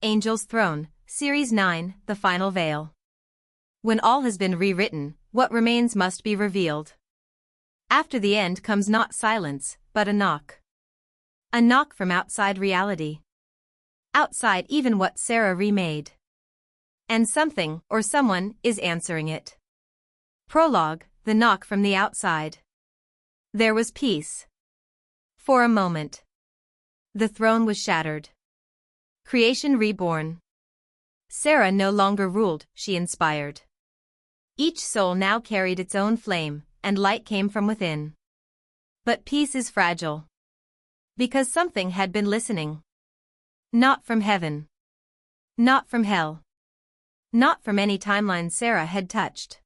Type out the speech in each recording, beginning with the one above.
Archangels' Throne, Series 9, The Final Veil. When all has been rewritten, what remains must be revealed. After the end comes not silence, but a knock. A knock from outside reality. Outside even what Sara remade. And something, or someone, is answering it. Prologue, the knock from the outside. There was peace. For a moment. The throne was shattered. Creation reborn. Sara no longer ruled, she inspired. Each soul now carried its own flame, and light came from within. But peace is fragile. Because something had been listening. Not from heaven. Not from hell. Not from any timeline Sara had touched.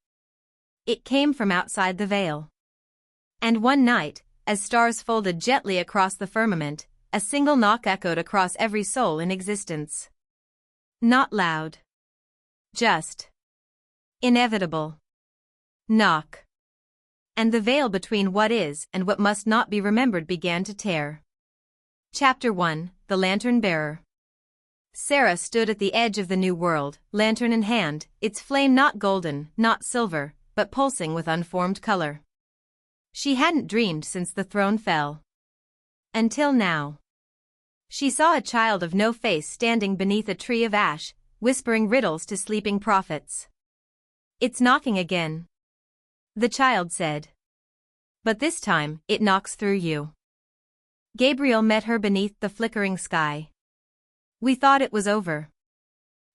It came from outside the veil. And one night, as stars folded gently across the firmament, a single knock echoed across every soul in existence. Not loud. Just. Inevitable. Knock. And the veil between what is and what must not be remembered began to tear. Chapter 1, The Lantern Bearer. Sara stood at the edge of the new world, lantern in hand, its flame not golden, not silver, but pulsing with unformed color. She hadn't dreamed since the throne fell. Until now. She saw a child of no face standing beneath a tree of ash, whispering riddles to sleeping prophets. "It's knocking again," the child said. "But this time, it knocks through you." Gabriel met her beneath the flickering sky. "We thought it was over.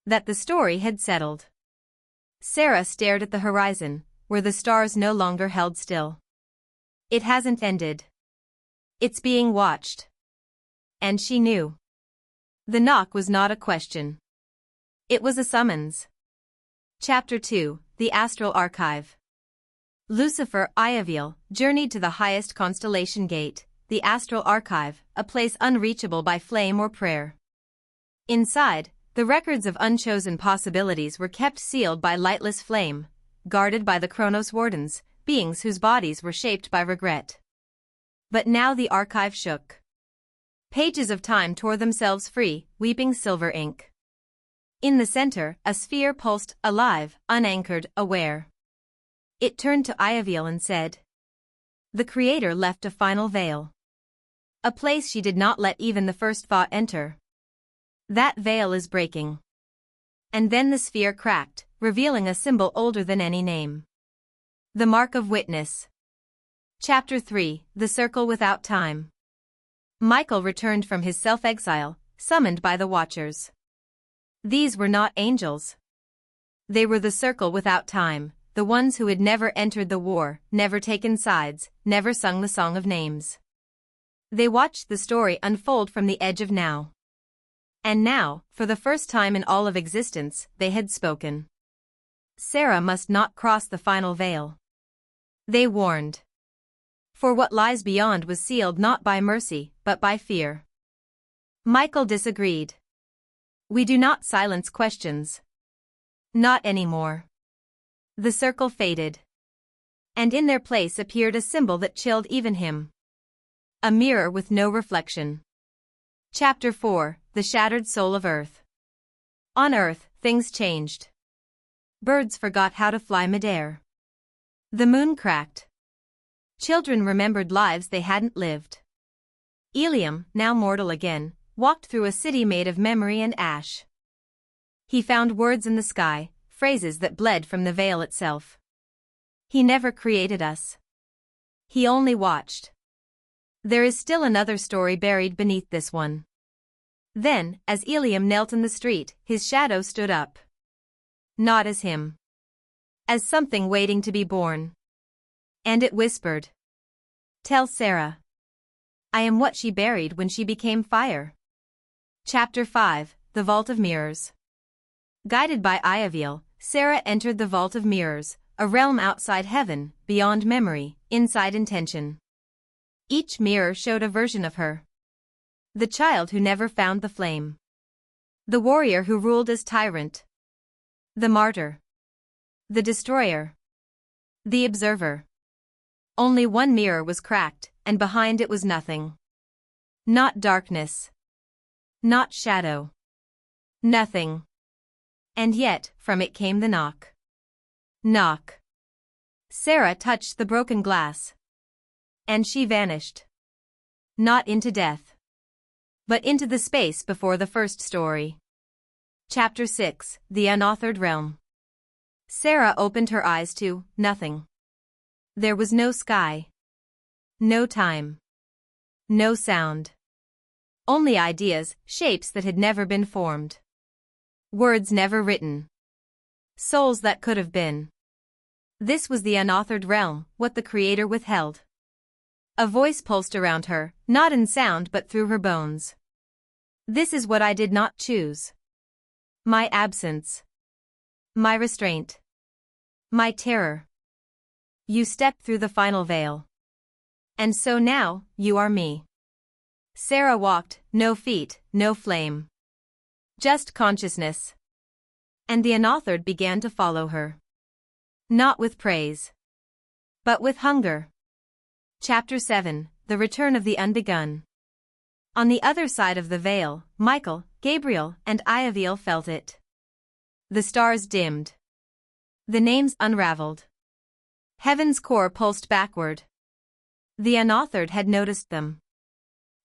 That the story had settled." Sara stared at the horizon, where the stars no longer held still. "It hasn't ended. It's being watched." And she knew. The knock was not a question. It was a summons. Chapter 2, The Astral Archive. Lucifer Iaviel journeyed to the highest constellation gate, the Astral Archive, a place unreachable by flame or prayer. Inside, the records of unchosen possibilities were kept sealed by lightless flame, guarded by the Chronos Wardens, beings whose bodies were shaped by regret. But now the archive shook. Pages of time tore themselves free, weeping silver ink. In the center, a sphere pulsed, alive, unanchored, aware. It turned to Iaviel and said, "The Creator left a final veil. A place she did not let even the first thought enter. That veil is breaking." And then the sphere cracked, revealing a symbol older than any name. The Mark of Witness. Chapter 3, The Circle Without Time. Michael returned from his self-exile, summoned by the Watchers. These were not angels. They were the circle without time, the ones who had never entered the war, never taken sides, never sung the Song of Names. They watched the story unfold from the edge of now. And now, for the first time in all of existence, they had spoken. Sara must not cross the final veil. They warned. For what lies beyond was sealed not by mercy, but by fear. Michael disagreed. "We do not silence questions. Not anymore." The circle faded. And in their place appeared a symbol that chilled even him. A mirror with no reflection. Chapter 4, The Shattered Soul of Earth. On Earth, things changed. Birds forgot how to fly midair. The moon cracked. Children remembered lives they hadn't lived. Ilium, now mortal again, walked through a city made of memory and ash. He found words in the sky, phrases that bled from the veil itself. He never created us. He only watched. There is still another story buried beneath this one. Then, as Ilium knelt in the street, his shadow stood up. Not as him. As something waiting to be born. And it whispered. "Tell Sara. I am what she buried when she became fire." Chapter 5, The Vault of Mirrors. Guided by Iaviel, Sara entered the Vault of Mirrors, a realm outside heaven, beyond memory, inside intention. Each mirror showed a version of her. The child who never found the flame. The warrior who ruled as tyrant. The martyr. The destroyer. The observer. Only one mirror was cracked, and behind it was nothing. Not darkness. Not shadow. Nothing. And yet, from it came the knock. Knock. Sara touched the broken glass. And she vanished. Not into death, but into the space before the first story. Chapter 6, The Unauthored Realm. Sara opened her eyes to nothing. There was no sky. No time. No sound. Only ideas, shapes that had never been formed. Words never written. Souls that could have been. This was the unauthored realm, what the Creator withheld. A voice pulsed around her, not in sound but through her bones. This is what I did not choose. My absence. My restraint. My terror. You stepped through the final veil. And so now, you are me. Sara walked, no feet, no flame. Just consciousness. And the unauthored began to follow her. Not with praise. But with hunger. Chapter 7, The Return of the Unbegun. On the other side of the veil, Michael, Gabriel, and Iaviel felt it. The stars dimmed. The names unraveled. Heaven's core pulsed backward. The unauthored had noticed them.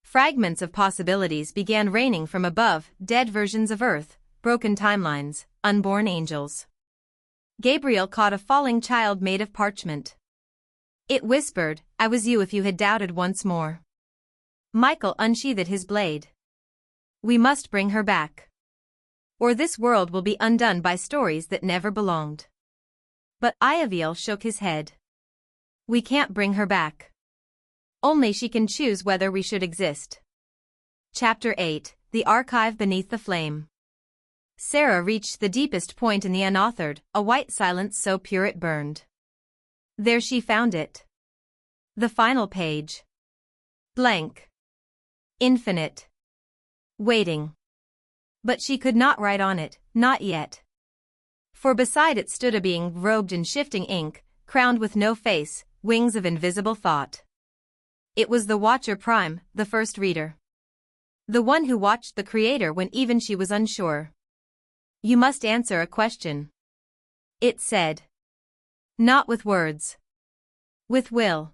Fragments of possibilities began raining from above, dead versions of Earth, broken timelines, unborn angels. Gabriel caught a falling child made of parchment. It whispered, I was you if you had doubted once more. Michael unsheathed his blade. We must bring her back. Or this world will be undone by stories that never belonged. But Iaviel shook his head. We can't bring her back. Only she can choose whether we should exist. Chapter 8, The Archive Beneath the Flame. Sara reached the deepest point in the unauthored, a white silence so pure it burned. There she found it. The final page. Blank. Infinite. Waiting. But she could not write on it, not yet. For beside it stood a being robed in shifting ink, crowned with no face, wings of invisible thought. It was the Watcher Prime, the first reader. The one who watched the Creator when even she was unsure. You must answer a question. It said. Not with words. With will.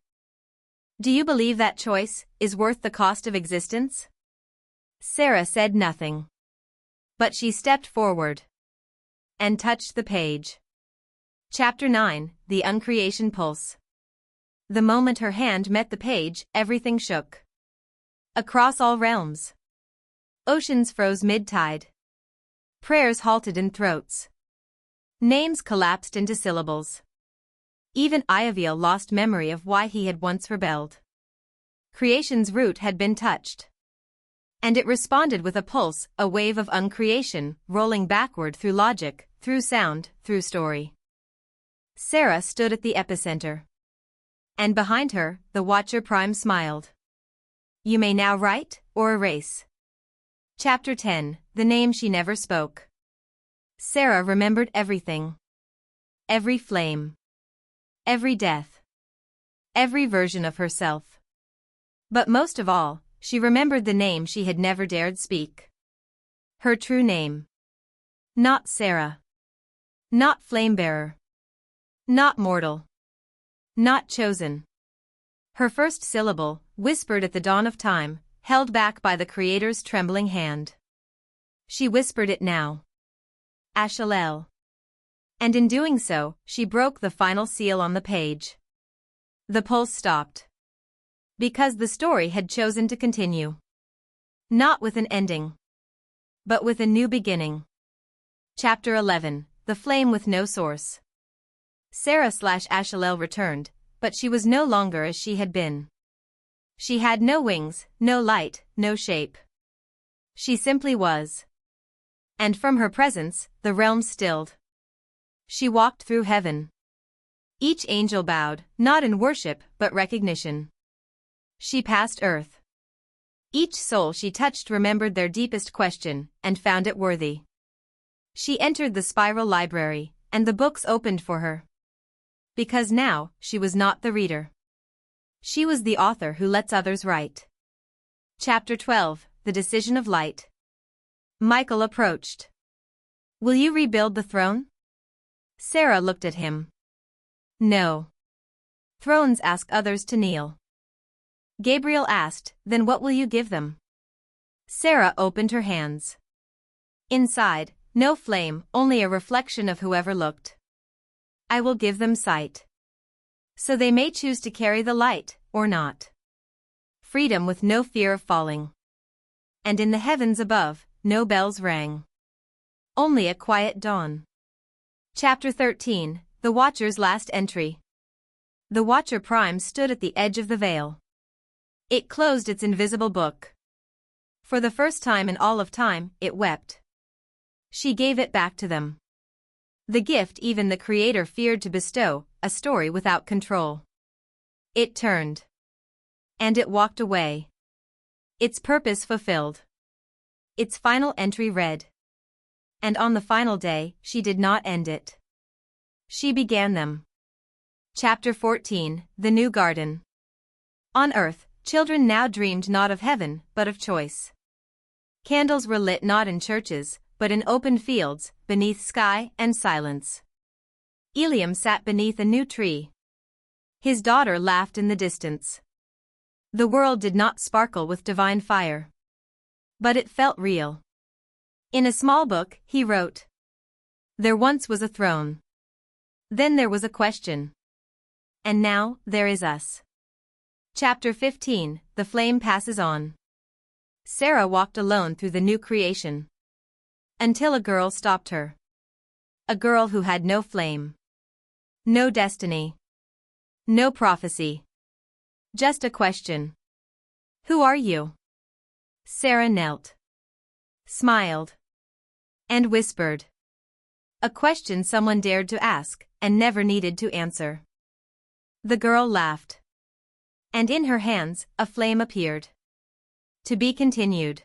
Do you believe that choice is worth the cost of existence? Sara said nothing. But she stepped forward. And touched the page. Chapter 9, The Uncreation Pulse. The moment her hand met the page, everything shook. Across all realms. Oceans froze mid-tide. Prayers halted in throats. Names collapsed into syllables. Even Iaviel lost memory of why he had once rebelled. Creation's root had been touched. And it responded with a pulse, a wave of uncreation, rolling backward through logic, through sound, through story. Sara stood at the epicenter. And behind her, the Watcher Prime smiled. You may now write, or erase. Chapter 10, The Name She Never Spoke. Sara remembered everything. Every flame. Every death. Every version of herself. But most of all, she remembered the name she had never dared speak. Her true name. Not Sara. Not Flamebearer. Not mortal. Not chosen. Her first syllable, whispered at the dawn of time, held back by the Creator's trembling hand. She whispered it now. Ashalel. And in doing so, she broke the final seal on the page. The pulse stopped. Because the story had chosen to continue. Not with an ending. But with a new beginning. Chapter 11, The Flame with No Source. Sara/Ashalel returned, but she was no longer as she had been. She had no wings, no light, no shape. She simply was. And from her presence, the realm stilled. She walked through heaven. Each angel bowed, not in worship but recognition. She passed earth. Each soul she touched remembered their deepest question, and found it worthy. She entered the spiral library, and the books opened for her. Because now, she was not the reader. She was the author who lets others write. Chapter 12, The Decision of Light. Michael approached. Will you rebuild the throne? Sara looked at him. No. Thrones ask others to kneel. Gabriel asked, then what will you give them? Sara opened her hands. Inside, no flame, only a reflection of whoever looked. I will give them sight. So they may choose to carry the light, or not. Freedom with no fear of falling. And in the heavens above, no bells rang. Only a quiet dawn. Chapter 13, The Watcher's Last Entry. The Watcher Prime stood at the edge of the veil. It closed its invisible book. For the first time in all of time, it wept. She gave it back to them. The gift even the Creator feared to bestow, a story without control. It turned. And it walked away. Its purpose fulfilled. Its final entry read. And on the final day, she did not end it. She began them. Chapter 14, The New Garden. On earth, children now dreamed not of heaven, but of choice. Candles were lit not in churches, but in open fields, beneath sky and silence. Eliam sat beneath a new tree. His daughter laughed in the distance. The world did not sparkle with divine fire. But it felt real. In a small book, he wrote. There once was a throne. Then there was a question. And now, there is us. Chapter 15, The Flame Passes On. Sara walked alone through the new creation. Until a girl stopped her. A girl who had no flame. No destiny. No prophecy. Just a question. Who are you? Sara knelt. Smiled. And whispered. A question someone dared to ask, and never needed to answer. The girl laughed. And in her hands, a flame appeared. To be continued.